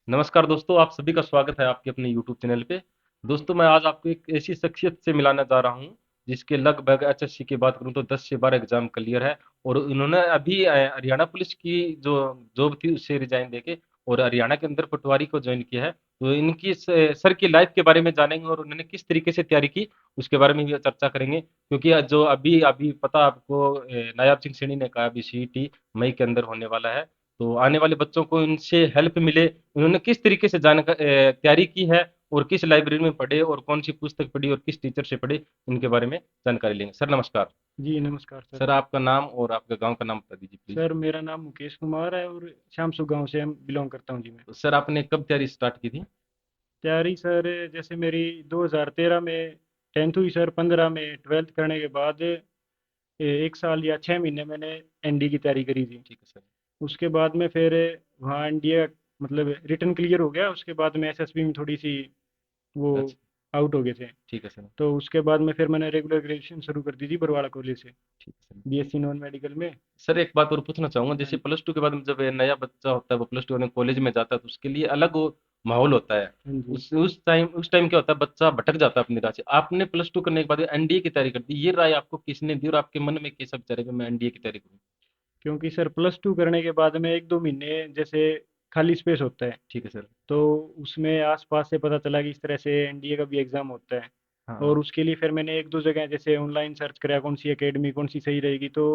नमस्कार दोस्तों, आप सभी का स्वागत है आपके अपने यूट्यूब चैनल पे। दोस्तों, मैं आज आपको एक ऐसी शख्सियत से मिलाने जा रहा हूँ जिसके लगभग एचएससी की बात करूँ तो 10 से 12 एग्जाम क्लियर है। और उन्होंने अभी हरियाणा पुलिस की जो जॉब थी उससे रिजाइन देके और हरियाणा के अंदर पटवारी को ज्वाइन किया है। तो इनकी सर की लाइफ के बारे में जानेंगे और उन्होंने किस तरीके से तैयारी की उसके बारे में भी चर्चा करेंगे, क्योंकि जो अभी अभी पता आपको नायाब सिंह सैनी ने कहा अभी सीईटी मई के अंदर होने वाला है। तो आने वाले बच्चों को इनसे हेल्प मिले, उन्होंने किस तरीके से तैयारी की है और किस लाइब्रेरी में पढ़े और कौन सी पुस्तक पढ़ी और किस टीचर से पढ़े, इनके बारे में जानकारी लेंगे। सर नमस्कार। जी नमस्कार सर। सर आपका नाम और आपके गांव का नाम बता दीजिए प्लीज। सर मेरा नाम मुकेश कुमार है और श्यामसु गांव से हम बिलोंग करता हूं जी मैं। तो सर आपने कब तैयारी स्टार्ट की थी? तैयारी सर जैसे मेरी 2013 में 10th हुई सर, 15 में 12th करने के बाद एक साल या 6 महीने मैंने एनडी की तैयारी करी थी। ठीक है सर। उसके बाद में फिर वहाँ एनडीए मतलब रिटर्न क्लियर हो गया। उसके बाद में एसएसबी में थोड़ी सी वो अच्छा। आउट हो गए थे। ठीक है सर। तो उसके बाद में फिर मैंने रेगुलर ग्रेजुएशन शुरू कर दी थी बरवाड़ा कॉलेज से, ठीक है सर। बीएससी नॉन मेडिकल में। सर एक बात और पूछना चाहूंगा, हाँ जैसे प्लस टू के बाद में जब ये नया बच्चा होता है वो प्लस टू कॉलेज में जाता है तो उसके लिए अलग वो माहौल होता है। हाँ जी। उस टाइम क्या होता है, बच्चा भटक जाता है अपनी राह से। आपने प्लस टू करने के बाद एनडीए की तैयारी कर दी, ये राय आपको किसने दी और आपके मन में कैसा विचार है कि मैं एनडीए की तैयारी करूँ? क्योंकि सर प्लस टू करने के बाद में 1-2 महीने जैसे खाली स्पेस होता है। ठीक है सर। तो उसमें आसपास से पता चला कि इस तरह से एनडीए का भी एग्ज़ाम होता है। हाँ। और उसके लिए फिर मैंने 1-2 जगह जैसे ऑनलाइन सर्च करा कौन सी एकेडमी कौन सी सही रहेगी। तो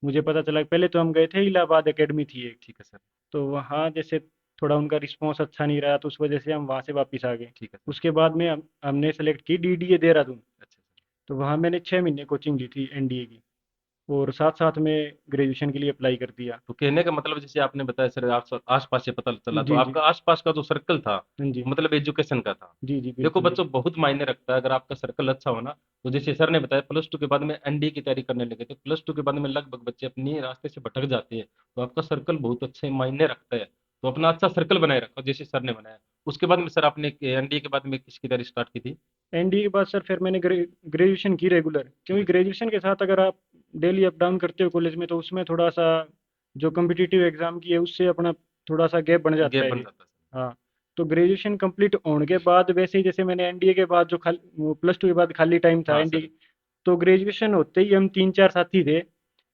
मुझे पता चला कि पहले तो हम गए थे इलाहाबाद एकेडमी थी एक। ठीक है सर। तो वहाँ जैसे थोड़ा उनका रिस्पॉन्स अच्छा नहीं रहा तो उस वजह से हम वहाँ से वापस आ गए। ठीक है सर। उसके बाद में हमने सेलेक्ट की डीडीए देहरादून। अच्छा सर। तो वहाँ मैंने 6 महीने कोचिंग ली थी एनडीए की और साथ साथ में ग्रेजुएशन के लिए अप्लाई कर दिया। तो कहने का मतलब जैसे आपने बताया सर, आप आस-पास से पता चला तो जी जी। आपका आस-पास का जो सर्कल था हाँ वो जी। मतलब एजुकेशन का था। जी जी देखो बिल्कुल बच्चों, बिल्कुल। बहुत मायने रखता है अगर आपका सर्कल अच्छा हो ना। तो जैसे सर ने बताया प्लस टू के बाद में एनडीए की तैयारी करने लगे थे, प्लस टू के बाद में लगभग बच्चे अपनी रास्ते से भटक जाते हैं। तो आपका सर्कल बहुत अच्छे मायने रखता है। तो अपना अच्छा सर्कल बनाए रखो जैसे सर ने बनाया। उसके बाद में सर आपने एनडीए के बाद में किसकी तैयारी स्टार्ट की थी? एनडीए के बाद सर फिर मैंने ग्रेजुएशन की रेगुलर, ठीक क्योंकि है सर। ग्रेजुएशन के साथ अगर आप डेली अप डाउन करते हो कॉलेज में तो उसमें थोड़ा सा जो कम्पिटिटिव एग्ज़ाम की है उससे अपना थोड़ा सा गैप बन जाता गैप है बन जी। जाता है सर। हाँ। तो ग्रेजुएशन कंप्लीट होने के बाद वैसे ही जैसे मैंने एनडीए के बाद जो खाली प्लस टू के बाद खाली टाइम था हाँ सर। एनडीए, तो ग्रेजुएशन होते ही हम 3-4 साथी थे।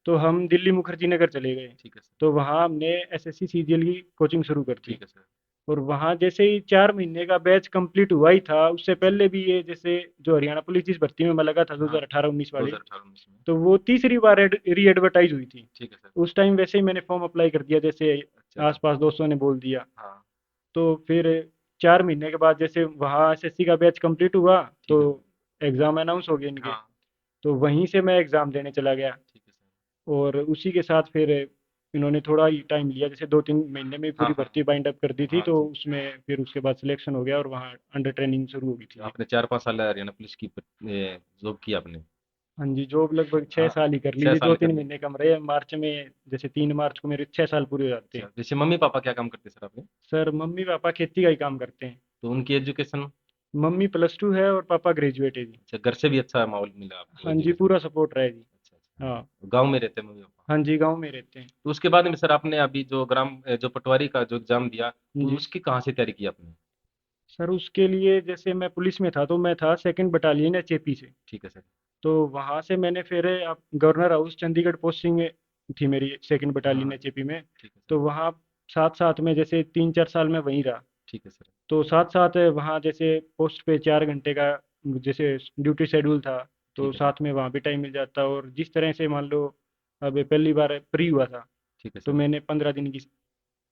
तो हम दिल्ली मुखर्जी नगर चले गए। ठीक है सर। तो वहाँ हमने एसएससी सीजीएल की कोचिंग शुरू कर दी। ठीक है सर। और वहाँ जैसे ही 4 महीने का बैच कंप्लीट हुआ ही था, उससे पहले भी ये जैसे जो हरियाणा पुलिस जिस भर्ती में मैं लगा था हाँ। 2018-19 वाली, 2018-19 में। तो वो तीसरी बार री एडवर्टाइज हुई थी। ठीक है सर। उस टाइम वैसे ही मैंने फॉर्म अप्लाई कर दिया जैसे अच्छा अच्छा। आसपास दोस्तों ने बोल दिया। हाँ। तो फिर 4 महीने के बाद जैसे वहाँ एसएससी का बैच कंप्लीट हुआ तो ठीक है सर। एग्ज़ाम अनाउंस हो गए इनके। हाँ। तो वहीं से मैं एग्ज़ाम देने चला गया। ठीक है सर। और उसी के साथ फिर इन्होंने थोड़ा ही टाइम लिया, जैसे 2-3 महीने में ही हाँ पूरी हाँ भर्ती बाइंड अप कर दी हाँ। थी। हाँ तो जी। उसमें फिर उसके बाद सिलेक्शन हो गया और वहाँ अंडर ट्रेनिंग शुरू हो गई थी जी। आपने 4-5 साल हरियाणा पुलिस की जॉब की आपने? हाँ जी, जॉब लगभग छः हाँ। साल ही कर ली छह थी, साल दो कर तीन ली। महीने कम रहे मार्च में। जैसे 3 मार्च को मेरे 6 साल पूरे हो जाते अच्छा, हैं। जैसे मम्मी पापा क्या काम करते सर आपके? सर मम्मी पापा खेती का ही काम करते हैं। तो उनकी एजुकेशन? मम्मी +2 है और पापा ग्रेजुएट है जी। अच्छा, घर से भी अच्छा माहौल मिला आपको हाँ जी, एजुकेशन पूरा का? सपोर्ट रहा है जी। अच्छा हाँ। अच्छा, गांव में रहते हैं मम्मी पापा? हाँ जी, गांव में रहते हैं। तो उसके बाद में सर आपने अभी जो जो पटवारी का जो एग्जाम दिया, तो जी। उसकी कहाँ से तैयारी की आपने? सर उसके लिए जैसे मैं पुलिस में था तो मैं था 2nd बटालियन एचएपी से। ठीक है सर। तो वहाँ से मैंने फिर आप गवर्नर हाउस चंडीगढ़ पोस्टिंग थी मेरी 2nd बटालियन हाँ। एचएपी में। ठीक है सर। तो वहाँ साथ साथ में जैसे 3-4 साल में वहीं रहा। ठीक है सर। तो साथ साथ वहाँ जैसे पोस्ट पे 4 घंटे का जैसे ड्यूटी शेड्यूल था। तो ठीक है सर। साथ में वहाँ भी टाइम मिल जाता और जिस तरह से मान लो अब पहली बार प्री हुआ था ठीक है तो सर। मैंने 15 दिन की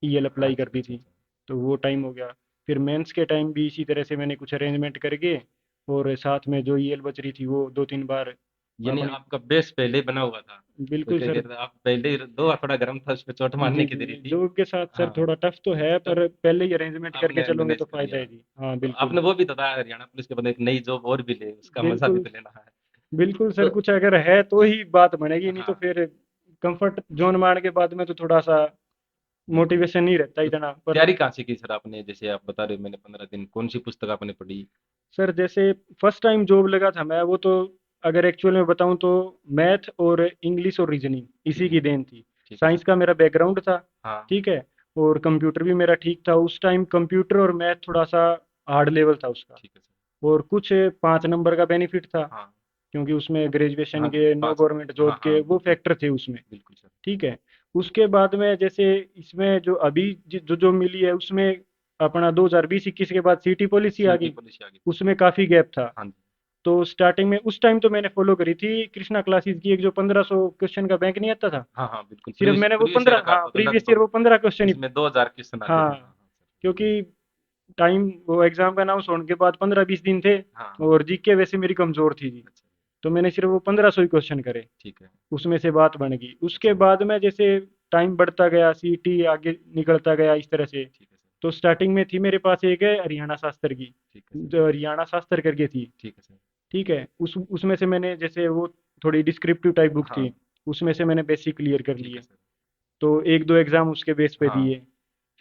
ईएल अप्लाई कर अच्छा दी अच्छा थी। अच्छा। तो वो टाइम हो गया। फिर मेंस के टाइम भी इसी तरह से मैंने कुछ अरेंजमेंट करके और साथ में जो ईएल बच रही थी वो 2-3 बार यानी अपनी। आपका बेस पहले ही बना हुआ था। तो बिल्कुल क्या सर। कहते हैं, आप पहले ही दो थोड़ा गर्म था उस पे चोट मारने जी की देरी जी, थी। जॉब के साथ सर हाँ। थोड़ा टफ तो है तो पर पहले ही अरेंजमेंट करके आपने चलोगे मैनेज तो कर फायदा लिया। है जी। हाँ तो बिल्कुल। आपने वो भी बताया हरियाणा पुलिस के बाद एक नई जॉब और भी ले, उसका मजा भी बिल्कुल तो लेना है। बिल्कुल सर, तो कुछ अगर है तो ही बात बनेगी, नहीं तो हाँ। फिर कंफर्ट जोन मारने के बाद में तो थोड़ा सा बिल्कुल। मोटिवेशन नहीं रहता तो इतना पर। तैयारी कहाँ से की सर आपने, जैसे आप बता रहे हो मैंने 15 दिन, कौन सी पुस्तक आपने पढ़ी? सर जैसे फर्स्ट टाइम जॉब लगा था मैं, वो तो अगर एक्चुअल में बताऊं तो मैथ और इंग्लिश और रीजनिंग ठीक इसी है। की देन थी। ठीक है सर। साइंस का मेरा बैकग्राउंड था। हाँ। ठीक है। और कंप्यूटर भी मेरा ठीक था उस टाइम। कंप्यूटर और मैथ थोड़ा सा हार्ड लेवल था उसका। ठीक है सर। और कुछ 5 नंबर का बेनिफिट था, हाँ क्योंकि उसमें ग्रेजुएशन हाँ के, नो पास। गवर्नमेंट हाँ जॉब के, हाँ वो बिल्कुल। फैक्टर थे उसमें। बिल्कुल सर। ठीक है। उसके बाद में जैसे इसमें जो अभी जो जो मिली है उसमें अपना 2020-21 के बाद सीटी पॉलिसी आ सीटी गई, पॉलिसी आ गई। उसमें काफ़ी गैप था। हाँ जी। तो स्टार्टिंग में उस टाइम तो मैंने फॉलो करी थी कृष्णा क्लासेस की, एक जो 1500 क्वेश्चन का बैंक नहीं आता था, हाँ हाँ बिल्कुल, सिर्फ प्रीवियस मैंने वो प्रीवियस ईयर 15, का हाँ आता था प्रीवियस ईयर लगभग। वो 15 क्वेश्चन ही। उसमें 2000 क्वेश्चन आते थे। हाँ, हाँ हाँ सर। क्योंकि टाइम वो एग्जाम का अनाउंस होने के बाद 15-20 दिन थे, हाँ हाँ। और जीके वैसे मेरी कमजोर थी जी। अच्छा। तो मैंने सिर्फ वो 1500 ही क्वेश्चन करे, ठीक है। उसमें से बात बन गई। उसके अच्छा। बाद में जैसे टाइम बढ़ता गया, सीटी आगे निकलता गया इस तरह से। ठीक है सर। तो स्टार्टिंग में थी मेरे पास एक है हरियाणा शास्त्र की, ठीक है सर। जो हरियाणा शास्त्र करके थी। ठीक है सर। ठीक है, उस उसमें से मैंने जैसे वो थोड़ी डिस्क्रिप्टिव टाइप बुक हाँ। थी, उसमें से मैंने बेसिक क्लियर कर ठीक है लिए। सर। तो एक दो एग्जाम उसके बेस पे हाँ दिए।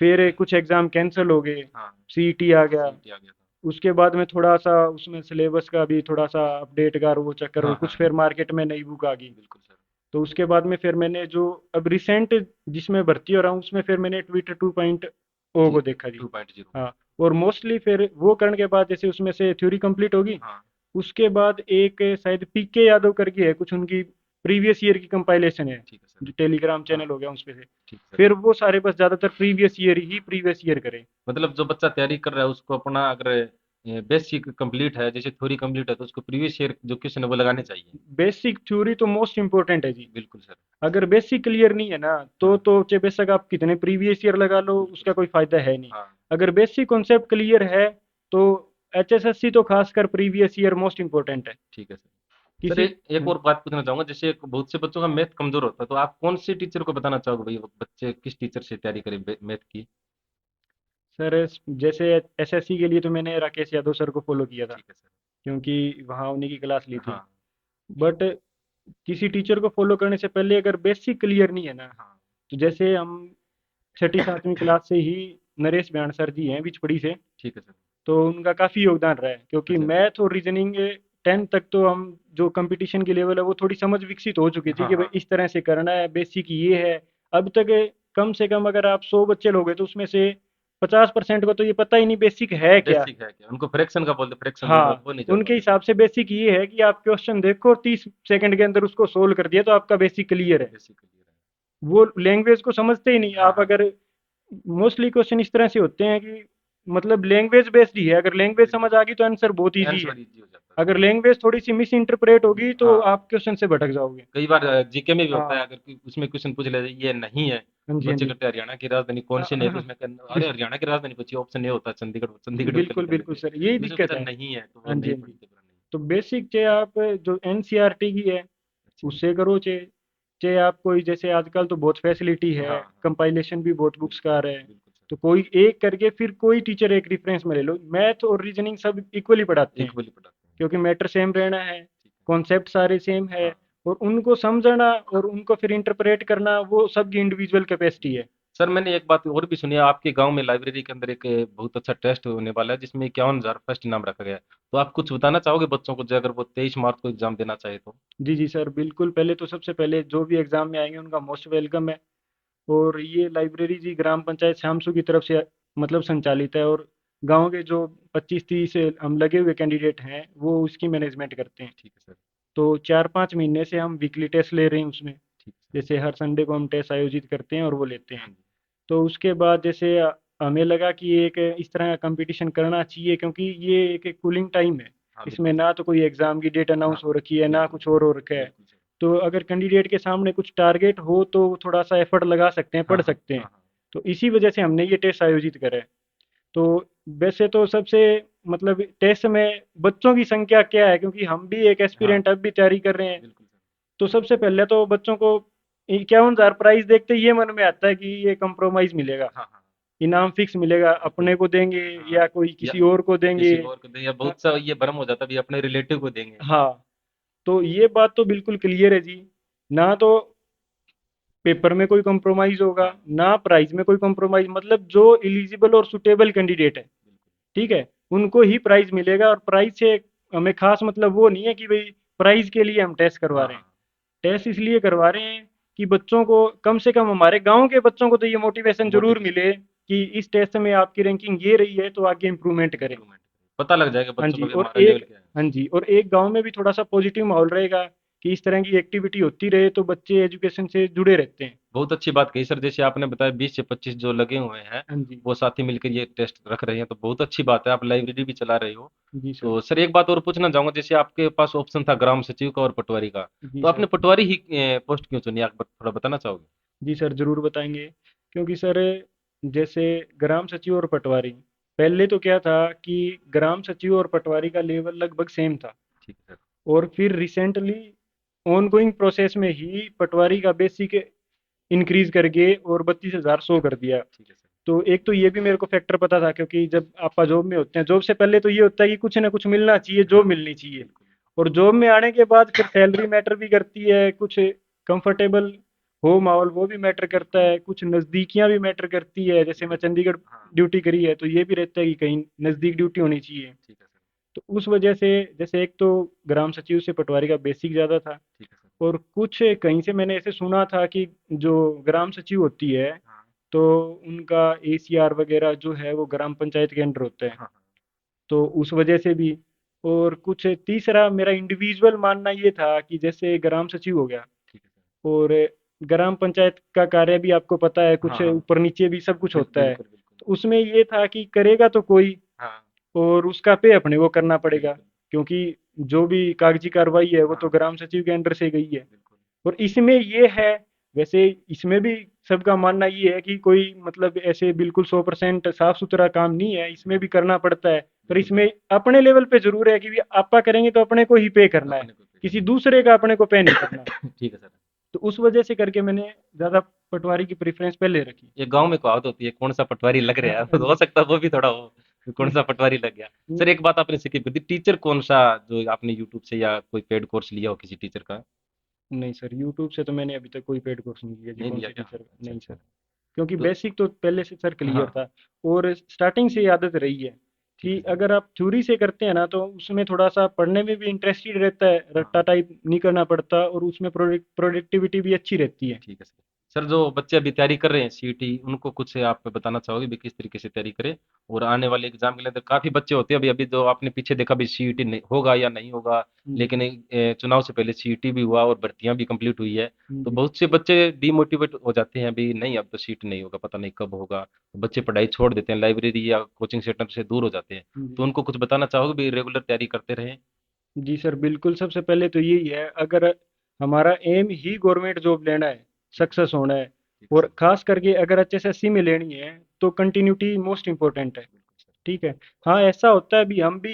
फिर कुछ एग्जाम कैंसिल हो गए, हाँ। सीईटी आ गया। सीटी आ गया था। उसके बाद में थोड़ा सा उसमें सिलेबस का भी थोड़ा सा अपडेट का वो चक्कर, और हाँ कुछ हाँ फिर मार्केट में नई बुक आ गई। बिल्कुल सर। तो उसके बाद में फिर मैंने जो अब रिसेंट जिसमें भर्ती हो रहा हूँ उसमें फिर मैंने ट्विटर 2.0 जी। को देखा जी। 2.0। हाँ, और मोस्टली फिर वो करने के बाद जैसे उसमें से थ्योरी कंप्लीट होगी, हाँ। उसके बाद एक शायद पीके यादव करके है कुछ, उनकी प्रीवियस ईयर की कंपाइलेशन है, ठीक है सर। जो टेलीग्राम हाँ। चैनल हो गया उस पे से। ठीक है सर। फिर वो सारे बस ज़्यादातर प्रीवियस ईयर करे। मतलब जो बच्चा तैयारी कर रहा है उसको अपना अगर बेसिक कंप्लीट है, जैसे थ्योरी कंप्लीट है, तो उसको प्रीवियस ईयर जो क्वेश्चन है वो लगाने चाहिए। बेसिक थ्योरी तो मोस्ट इंपॉर्टेंट है जी। बिल्कुल सर। अगर बेसिक क्लियर नहीं है ना, हाँ तो चाहे बेशक आप कितने प्रीवियस ईयर लगा लो, बिल्कुल उसका सर। कोई फायदा है नहीं। हाँ। अगर बेसिक कॉन्सेप्ट क्लियर है तो एचएसएससी तो खासकर प्रीवियस ईयर मोस्ट इंपॉर्टेंट है। ठीक है सर। सर किसी एक और बात पूछना चाहूंगा, जैसे बहुत से बच्चों का मैथ कमजोर होता है, तो आप कौन से टीचर को बताना चाहोगे भाई वो बच्चे किस टीचर से तैयारी करें मैथ की? सर जैसे एसएससी के लिए तो मैंने राकेश यादव सर को फॉलो किया था, ठीक है सर। क्योंकि वहाँ उन्हीं की क्लास ली थी। हाँ बट किसी टीचर को फॉलो करने से पहले अगर बेसिक क्लियर नहीं है ना, हाँ। तो जैसे हम छठी सातवीं क्लास से ही नरेश ब्यान सर जी हैं बिचपड़ी से, ठीक है सर। तो उनका काफ़ी योगदान रहा है, क्योंकि अच्छा। मैथ और रीजनिंग 10th तक तो हम जो कंपटीशन की लेवल है वो थोड़ी समझ विकसित हो चुकी थी हाँ कि भाई हाँ। इस तरह से करना है, बेसिक ये है। अब तक कम से कम अगर आप 100 बच्चे लोगे तो उसमें से 50% को तो ये पता ही नहीं बेसिक है क्या। बेसिक है क्या, उनको फ्रैक्शन का बोलते, फ्रैक्शन जो हाँ, वो नहीं जान उनके पाते। हिसाब से बेसिक ये है कि आप क्वेश्चन देखो और 30 सेकंड के अंदर उसको सोल्व कर दिया तो आपका बेसिक क्लियर है। बेसिक क्लियर है। वो लैंग्वेज को समझते ही नहीं। हाँ आप हाँ अगर मोस्टली क्वेश्चन इस तरह से होते हैं कि मतलब लैंग्वेज बेस्ड ही है, अगर लैंग्वेज समझ बिल्कुल। आ गई तो आंसर बहुत इजी है। आंसर इजी हो जाता है अगर सर। लैंग्वेज थोड़ी सी मिस इंटरप्रेट होगी तो हाँ। आप क्वेश्चन से भटक जाओगे। कई बार जीके में भी होता है, हाँ, अगर उसमें क्वेश्चन पूछ ले ये नहीं है, हाँ तो जी, हाँ बच्चे जी। कहते हैं हरियाणा की राजधानी कौन सी नहीं है, तो हाँ, उसमें अरे हरियाणा की राजधानी पूछी, ऑप्शन ये होता है चंडीगढ़, चंडीगढ़ उत्तर बिल्कुल निकलने बिल्कुल थे, सर, यही तो उसमें दिक्कत पता है। नहीं है, तो वो हाँ जी, नहीं हाँ जी। पढ़ते पूरा नहीं। तो बेसिक चाहे आप जो एनसीईआरटी की है अच्छा। उससे करो, चाहे चाहे आप कोई जैसे आजकल तो बहुत फैसिलिटी हाँ है, हाँ कंपाइलेशन भी बहुत बुक्स का बिल्कुल आ रहे हैं। बिल्कुल सर। तो कोई एक करके फिर कोई टीचर एक रेफरेंस में ले लो। मैथ और रीजनिंग सब इक्वली पढ़ाते एक हैं, बोली पढ़ाते हैं। क्योंकि मैटर सेम रहना है, ठीक है। कॉन्सेप्ट सारे सेम है। हाँ। और उनको समझना और उनको फिर इंटरप्रेट करना वो सबकी इंडिविजुअल कैपेसिटी है। सर मैंने एक बात और भी सुनी है, आपके गांव में लाइब्रेरी के अंदर एक बहुत अच्छा टेस्ट होने वाला है जिसमें 51,000 फर्स्ट इनाम रखा गया है, तो आप कुछ बताना चाहोगे बच्चों को, जो अगर वो 23 मार्च को एग्जाम देना चाहे तो? जी जी सर, बिल्कुल। पहले तो सबसे पहले जो भी एग्जाम में आएंगे उनका मोस्ट वेलकम है। और ये लाइब्रेरी जी ग्राम पंचायत श्यामसू की तरफ से मतलब संचालित है, और गांव के जो 25-30 हम लगे हुए कैंडिडेट हैं वो उसकी मैनेजमेंट करते हैं। ठीक है सर। तो 4-5 महीने से हम वीकली टेस्ट ले रहे हैं उसमें। ठीक है सर। जैसे हर संडे को हम टेस्ट आयोजित करते हैं और वो लेते हाँ हैं। जी। तो उसके बाद जैसे हमें लगा कि एक इस तरह का कंपटीशन करना चाहिए, क्योंकि ये एक कूलिंग टाइम है। हाँ इसमें बिल्कुल सर। ना तो कोई एग्जाम की डेट हाँ अनाउंस हो रखी है, ना बिल्कुल कुछ और हो रखा है। बिल्कुल सर। तो अगर कैंडिडेट के सामने कुछ टारगेट हो तो वो थोड़ा सा एफर्ट लगा सकते हैं, हाँ पढ़ हाँ सकते हैं। हाँ हाँ। तो इसी वजह से हमने ये टेस्ट आयोजित करा है। तो वैसे तो सबसे मतलब टेस्ट में बच्चों की संख्या क्या है, क्योंकि हम भी एक हाँ एस्पिरेंट अब भी तैयारी कर रहे हैं। बिल्कुल सर। तो सबसे पहले तो बच्चों को 51,000 प्राइस देखते ही ये मन में आता है कि ये कंप्रोमाइज मिलेगा, हाँ हाँ इनाम फिक्स मिलेगा, बिल्कुल। अपने को देंगे हाँ या कोई या किसी और को देंगे। किसी और को दे, या अ, बहुत सा ये भ्रम हो जाता है भी अपने रिलेटिव को देंगे। हाँ, तो ये बात तो बिल्कुल क्लियर है जी। ना तो पेपर में कोई कॉम्प्रोमाइज होगा, हाँ ना प्राइज में कोई कॉम्प्रोमाइज। मतलब जो एलिजिबल और सुटेबल कैंडिडेट है, बिल्कुल। ठीक है, उनको ही प्राइज मिलेगा। और प्राइज से हमें खास मतलब वो नहीं है कि भाई प्राइज के लिए हम टेस्ट करवा हाँ रहे हैं। हाँ टेस्ट इसलिए करवा रहे हैं कि बच्चों को कम से कम, हमारे गांव के बच्चों को तो ये मोटिवेशन जरूर मोटिवेशन, मिले कि इस टेस्ट में आपकी रैंकिंग ये रही है तो आगे इम्प्रूवमेंट करें। इम्प्रूवमेंट, पता लग जाएगा हाँ बच्चों जी, को भी और हमारा लेवल एक, क्या है। हाँ जी, और एक गांव में भी थोड़ा सा पॉजिटिव माहौल रहेगा कि इस तरह की एक्टिविटी होती रहे तो बच्चे एजुकेशन से जुड़े रहते हैं। बहुत अच्छी बात कही सर, जैसे आपने बताया 20 से 25 जो लगे हुए हैं, हाँ जी। वो साथी मिलकर ये टेस्ट रख रहे हैं, तो बहुत अच्छी बात है, आप लाइब्रेरी भी चला रहे हो। जी सर। तो सर एक बात और पूछना चाहूंगा, जैसे आपके पास ऑप्शन था ग्राम सचिव का और पटवारी का, जी तो सर। आपने पटवारी ही पोस्ट क्यों चुनी, आप थोड़ा बताना चाहोगे? जी सर, ज़रूर बताएंगे। क्योंकि सर, जैसे ग्राम सचिव और पटवारी, पहले तो क्या था कि ग्राम सचिव और पटवारी का लेवल लगभग सेम था। ठीक है सर। और फिर रिसेंटली ऑनगोइंग प्रोसेस में ही पटवारी का बेसिक इंक्रीज करके और 32,000 शो कर दिया। ठीक है सर। तो एक तो ये भी मेरे को फैक्टर पता था, क्योंकि जब आप जॉब में होते हैं, जॉब से पहले तो ये होता है कि कुछ ना कुछ मिलना चाहिए, जॉब हाँ, मिलनी चाहिए। बिल्कुल। और जॉब में आने के बाद फिर सैलरी मैटर भी करती है, कुछ कंफर्टेबल हो माहौल वो भी मैटर करता बिल्कुल। है, कुछ नज़दीकियाँ भी मैटर करती है। जैसे मैं बिल्कुल। चंडीगढ़ हाँ। ड्यूटी करी है तो ये भी रहता है कि कहीं नज़दीक ड्यूटी होनी चाहिए। ठीक है सर। तो उस वजह से, जैसे एक तो ग्राम सचिव से पटवारी का बेसिक ज़्यादा था। ठीक है सर। और कुछ कहीं से मैंने ऐसे सुना था कि जो ग्राम सचिव होती है, हाँ। तो उनका एसीआर वगैरह जो है वो ग्राम पंचायत के अंडर होता है। हाँ। हाँ। तो उस वजह से भी। और कुछ तीसरा मेरा इंडिविजुअल मानना ये था कि जैसे ग्राम सचिव हो गया, ठीक है सर। और ग्राम पंचायत का कार्य भी आपको पता है, हाँ कुछ हाँ। ऊपर नीचे भी सब कुछ होता है। बिल्कुल बिल्कुल। तो उसमें ये था कि करेगा तो कोई, हाँ। और उसका पे अपने को करना पड़ेगा। बिल्कुल। क्योंकि जो भी कागजी कार्रवाई है वो तो हाँ। ग्राम सचिव के अंडर से गई है। बिल्कुल। और इसमें ये है, वैसे इसमें भी सबका मानना ये है कि कोई मतलब ऐसे बिल्कुल 100% साफ सुथरा काम नहीं है, इसमें भी करना पड़ता है। पर बिल्कुल इसमें सर। अपने लेवल पे जरूर है कि आपा करेंगे तो अपने को ही पे करना है, अपने को पे किसी करना दूसरे का अपने को पे नहीं करना। है। ठीक है सर। तो उस वजह से करके मैंने ज्यादा पटवारी की प्रेफरेंस पहले रखी। ये गांव में कहावत होती है, कौन सा पटवारी लग हाँ रहा है, हाँ तो हो जी। सकता है वो भी थोड़ा हो, कौन सा पटवारी लग गया। सर एक बात आपने स्किप कर दी, टीचर कौन सा, जो आपने यूट्यूब से या कोई पेड कोर्स लिया हो किसी टीचर का? नहीं सर, यूट्यूब से तो मैंने अभी तक कोई पेड कोर्स नहीं किया जी, नहीं कौन लिया से क्या? टीचर, अच्छा नहीं सर। अच्छा। क्योंकि तो बेसिक तो पहले से सर क्लियर हाँ। था। और स्टार्टिंग से ही आदत रही है ठीक कि है सर। अगर आप थ्योरी से करते हैं ना तो उसमें थोड़ा सा पढ़ने में भी इंटरेस्टेड रहता है, रट्टा हाँ। टाइप नहीं करना पड़ता, और उसमें प्रोडक्टिविटी भी अच्छी रहती है। ठीक है सर। सर जो बच्चे अभी तैयारी कर रहे हैं सीईटी, उनको कुछ आप बताना चाहोगे भी किस तरीके से तैयारी करें? और आने वाले एग्जाम के लिए तो काफी बच्चे होते हैं, अभी अभी जो आपने पीछे देखा भी सीईटी नहीं होगा या नहीं होगा, जी। लेकिन चुनाव से पहले सीईटी भी हुआ और भर्तियां भी कंप्लीट हुई है। तो जी। बहुत से बच्चे डीमोटिवेट हो जाते हैं, अभी नहीं अब तो सीट नहीं होगा, पता नहीं कब होगा, तो बच्चे पढ़ाई छोड़ देते हैं, लाइब्रेरी या कोचिंग सेंटर से दूर हो जाते हैं। जी। तो उनको कुछ बताना चाहोगे भी रेगुलर तैयारी करते रहें? जी सर, बिल्कुल। सबसे पहले तो यही है, अगर हमारा एम ही गवर्नमेंट जॉब लेना है, ठीक है। सक्सेस होना है, ठीक है और सर। खास करके अगर एचएसएससी में लेनी है, तो कंटिन्यूटी मोस्ट इम्पोर्टेंट है। बिल्कुल सर। ठीक है। हाँ, ऐसा होता है, भी हम भी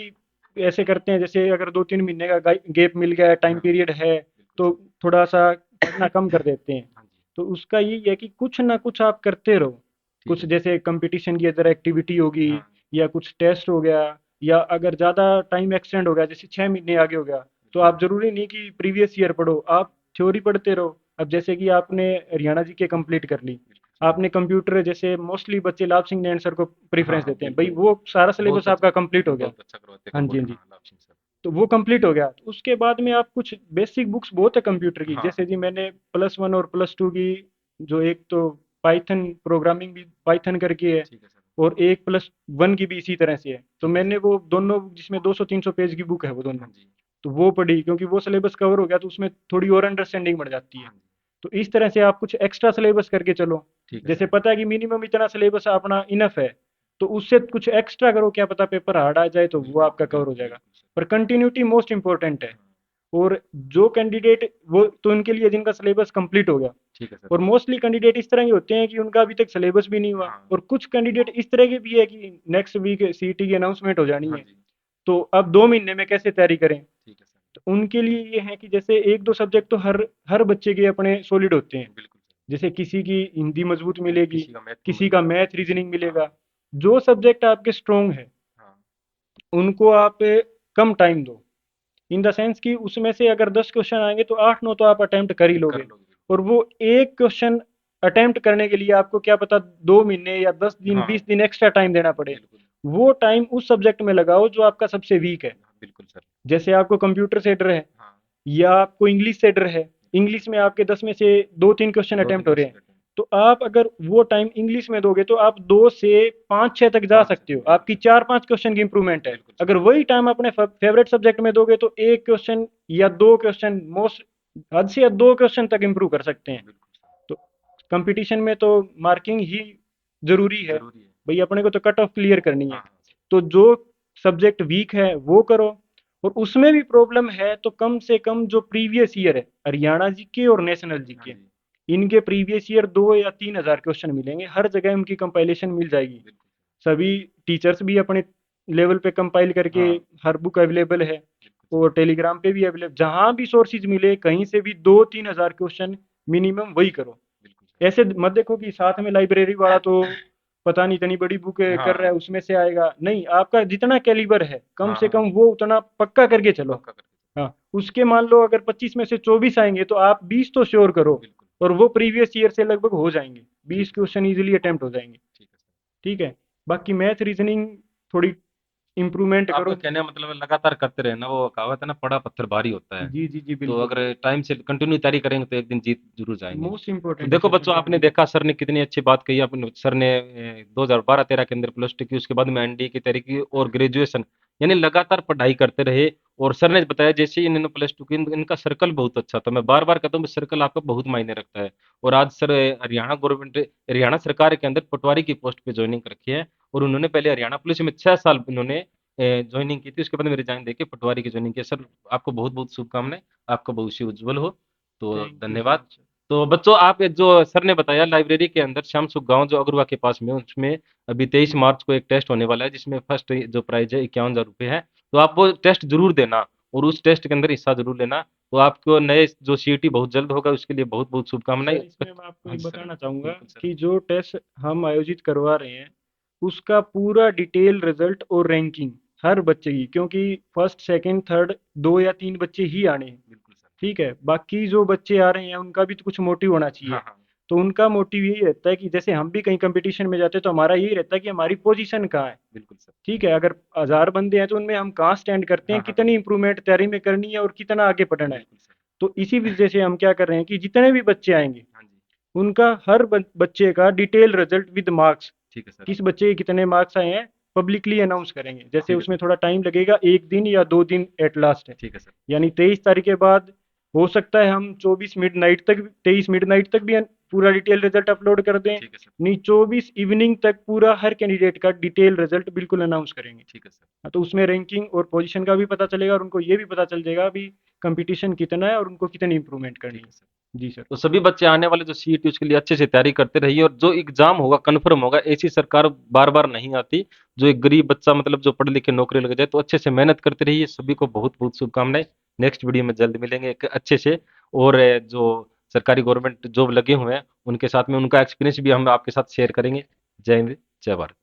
ऐसे करते हैं, जैसे अगर 2-3 महीने का गैप मिल गया है, टाइम हाँ। पीरियड है, बिल्कुल तो सर। थोड़ा सा पढ़ना कम कर देते हैं। हाँ जी। तो उसका यही है कि कुछ ना कुछ आप करते रहो। ठीक कुछ है। जैसे कंपटीशन की अदर एक्टिविटी होगी, हाँ। या कुछ टेस्ट हो गया, या अगर ज़्यादा टाइम एक्सटेंड हो गया, जैसे 6 महीने आगे हो गया, तो बिल्कुल। आप जरूरी नहीं कि प्रीवियस ईयर पढ़ो, आप थ्योरी पढ़ते रहो। अब जैसे कि आपने हरियाणा जी के कंप्लीट कर ली, बिल्कुल सर। आपने कंप्यूटर, जैसे मोस्टली बच्चे लाभ सिंह ने आंसर को हाँ प्रेफरेंस हाँ देते हैं भाई, बिल्कुल। वो सारा सिलेबस बहुत अच्छा। आपका कंप्लीट हो गया। बहुत अच्छा करवाते हैं हाँ जी, हाँ कंप्यूटर, जी। हाँ लाभ सिंह सर। तो वो कंप्लीट हो गया, तो उसके बाद में आप कुछ बेसिक बुक्स बहुत है कंप्यूटर की, हाँ। जैसे जी मैंने +1 और +2 की, जो एक तो पाइथन प्रोग्रामिंग भी पाइथन करके है, ठीक है सर। और एक +1 की भी इसी तरह से है। तो ठीक है मैंने सर। वो दोनों, जिसमें 200-300 पेज की बुक है वो दोनों, हाँ जी। तो वो पढ़ी, क्योंकि वो सिलेबस कवर हो गया तो उसमें थोड़ी और अंडरस्टैंडिंग बढ़ जाती है। हाँ जी। तो इस तरह से आप कुछ एक्स्ट्रा सिलेबस करके चलो। ठीक है जैसे सर। पता है कि मिनिमम इतना सिलेबस अपना इनफ है, तो उससे कुछ एक्स्ट्रा करो, क्या पता पेपर हार्ड आ जाए तो वो बिल्कुल आपका कवर हो बिल्कुल जाएगा। बिल्कुल सर। पर कंटिन्यूटी मोस्ट इंपॉर्टेंट है। हाँ। और जो कैंडिडेट, वो तो उनके लिए जिनका सिलेबस कंप्लीट हो गया। ठीक है सर। और मोस्टली कैंडिडेट इस तरह के होते हैं कि उनका अभी तक सिलेबस भी नहीं हुआ, हाँ। और कुछ कैंडिडेट इस तरह के भी है कि नेक्स्ट वीक सीईटी की अनाउंसमेंट हो जानी हाँ है, जी। तो अब 2 महीने में कैसे तैयारी करें। ठीक है सर। तो उनके लिए ये है कि जैसे एक दो सब्जेक्ट तो हर हर बच्चे के अपने सॉलिड होते हैं। बिल्कुल सर। जैसे किसी की हिंदी मजबूत मिलेगी, किसी का मैथ किसी का मजबूत मैथ होगा। रीजनिंग हाँ। मिलेगा। जो सब्जेक्ट आपके स्ट्रोंग है, हाँ। उनको आप कम टाइम दो। इन द सेंस कि उसमें से अगर 10 क्वेश्चन आएंगे तो 8-9 तो आप अटेम्प्ट कर ही कर लोगे। लोगे बिल्कुल। और वो एक क्वेश्चन अटेम्प्ट करने के लिए आपको क्या पता 2 महीने या 10 दिन हाँ 20 दिन एक्स्ट्रा टाइम देना पड़े। बिल्कुल। वो टाइम उस सब्जेक्ट में लगाओ जो आपका सबसे वीक है। हाँ बिल्कुल सर। जैसे आपको कंप्यूटर से डर है, हाँ। या आपको इंग्लिश से डर है, इंग्लिश में आपके 10 में से 2-3 क्वेश्चन दो तीन अटेम्प्ट हो रहे हैं, क्वेश्चन रहते हैं। तो आप अगर वो टाइम इंग्लिश में दोगे तो आप 2 से 5-6 तक जा पाँच छः सकते हो। बिल्कुल आपकी सर। 4-5 क्वेश्चन की इंप्रूवमेंट है। बिल्कुल सर। अगर वही टाइम अपने फेवरेट सब्जेक्ट में दोगे तो 1 क्वेश्चन या 2 क्वेश्चन, मोस्ट हद से हद 2 क्वेश्चन तक इंप्रूव कर सकते हैं। बिल्कुल सर। तो कंपटीशन में तो मार्किंग ही ज़रूरी है। जरूरी है। भई अपने को तो कट ऑफ क्लियर करनी हाँ है। हाँ सर। तो जो सब्जेक्ट वीक है वो करो, और उसमें भी प्रॉब्लम है तो कम से कम जो प्रीवियस ईयर है हरियाणा जीके और नेशनल हाँ जीके, जी। इनके प्रीवियस ईयर 2 या 3 हज़ार क्वेश्चन मिलेंगे, हर जगह उनकी कंपाइलेशन मिल जाएगी। बिल्कुल। सभी टीचर्स भी अपने लेवल पे कंपाइल करके, हाँ। हर बुक अवेलेबल है, बिल्कुल सर। और टेलीग्राम पे भी अवेलेबल, जहाँ भी सोर्सेज मिले कहीं से भी 2-3 हज़ार क्वेश्चन मिनिमम वही करो। बिल्कुल सर। ऐसे मत देखो कि साथ में लाइब्रेरी वाला तो पता नहीं इतनी बड़ी बुक कर रहा है हाँ उसमें से आएगा, नहीं, आपका जितना कैलिबर है कम हाँ से हाँ। कम वो उतना पक्का करके चलो। पक्का करके। हाँ, उसके मान लो अगर 25 में से 24 आएंगे तो आप 20 तो श्योर करो, बिल्कुल। और वो प्रीवियस ईयर से लगभग हो जाएंगे, ठीक 20 है सर। क्वेश्चन इजीली अटेम्प्ट हो जाएंगे। ठीक है सर। ठीक है, बाकी मैथ रीजनिंग थोड़ी इम्प्रूवमेंट आपका करो। कहने का मतलब है लगातार करते रहे ना, वो कहावत है ना, पड़ा पत्थर भारी होता है। जी जी जी, तो बिल्कुल। अगर टाइम से कंटिन्यू तैयारी करेंगे तो एक दिन जीत जरूर जाएंगे। मोस्ट तो इम्पोर्टेंट है देखो सर बच्चों, आपने कंटिन्यूटी। देखा सर ने कितनी अच्छी बात कही। अपने सर ने 2012-13 के अंदर प्लस टू की, उसके बाद में एनडीए की तैयारी की और ग्रेजुएशन, यानी लगातार पढ़ाई करते रहे। और सर ने बताया जैसे ही इन्होंने प्लस टू की, इनका सर्कल बहुत अच्छा था। मैं बार बार कहता हूँ सर्कल आपका बहुत मायने रखता है। और आज सर हरियाणा गवर्नमेंट, हरियाणा सरकार के अंदर पटवारी की पोस्ट पे ज्वाइनिंग कर रखी है। और उन्होंने पहले हरियाणा पुलिस में 6 साल इन्होंने ज्वाइनिंग की थी, उसके बाद में रिजाइन देके पटवारी की ज्वाइनिंग की। सर आपको बहुत बहुत शुभकामनाएं, आपका भविष्य उज्जवल हो। तो थैंक यू सो धन्यवाद। मच। तो बच्चों, आप जो सर ने बताया लाइब्रेरी के अंदर श्यामसुख गांव जो अगरवा के पास में है, उसमें अभी 23 मार्च को एक टेस्ट होने वाला है, जिसमें फर्स्ट जो प्राइज है 51,000 रुपये है। तो आप वो टेस्ट जरूर देना, और उस टेस्ट के अंदर हिस्सा जरूर लेना। तो आपको नए जो सीईटी बहुत जल्द होगा, उसके लिए बहुत बहुत शुभकामनाएं। सर इसमें मैं आपको हाँ ये जी सर। बताना चाहूँगा बिल्कुल सर। कि जो टेस्ट हम आयोजित करवा रहे हैं उसका पूरा डिटेल रिजल्ट और रैंकिंग हर बच्चे की, क्योंकि फर्स्ट सेकंड थर्ड 2 या 3 बच्चे ही आने हैं। बिल्कुल सर। ठीक है, बाकी जो बच्चे आ रहे हैं उनका भी तो कुछ मोटिव होना हाँ चाहिए। हाँ। तो उनका मोटिव यही रहता है कि जैसे हम भी कहीं कंपटीशन में जाते हैं तो हमारा यही रहता है कि हमारी पोजीशन कहाँ है। बिल्कुल सर। ठीक है, अगर 1000 बंदे हैं तो उनमें हम कहाँ स्टैंड करते हाँ हैं, हाँ हाँ। कितनी इंप्रूवमेंट तैयारी में करनी है और कितना आगे बढ़ना है। बिल्कुल सर। तो इसी वजह से हम क्या कर रहे हैं कि जितने भी बच्चे आएंगे हाँ जी। उनका हर बच्चे का डिटेल रिजल्ट विद मार्क्स, ठीक है सर। किस बच्चे के कितने मार्क्स आए हैं, पब्लिकली अनाउंस करेंगे। जैसे ठीक है उसमें सर। थोड़ा टाइम लगेगा, 1 दिन या 2 दिन एट लास्ट है। ठीक है सर। यानी 23 तारीख के बाद हो सकता है हम 24 मिडनाइट तक, 23 मिडनाइट तक भी पूरा डिटेल रिजल्ट अपलोड कर दें। ठीक है सर। नहीं, 24 इवनिंग तक पूरा हर कैंडिडेट का डिटेल रिजल्ट बिल्कुल अनाउंस करेंगे। ठीक है सर। हाँ, तो उसमें रैंकिंग और पोजीशन का भी पता चलेगा, और उनको ये भी पता चल जाएगा अभी कंपटीशन कितना है और उनको कितनी इंप्रूवमेंट करनी ठीक है है। सर। जी सर। तो सभी बच्चे आने वाले जो सीईटी उसके लिए अच्छे से तैयारी करते रहिए, और जो एग्जाम होगा कंफर्म होगा। ऐसी सरकार बार बार नहीं आती। जो एक गरीब बच्चा मतलब जो पढ़ लिख के नौकरी लग जाए, तो अच्छे से मेहनत करते रहिए। सभी को बहुत बहुत शुभकामनाएं। नेक्स्ट वीडियो में जल्द मिलेंगे एक अच्छे से। और जो सरकारी गवर्नमेंट जॉब लगे हुए हैं उनके साथ में उनका एक्सपीरियंस भी हम आपके साथ शेयर करेंगे। जय हिंद, जय भारत।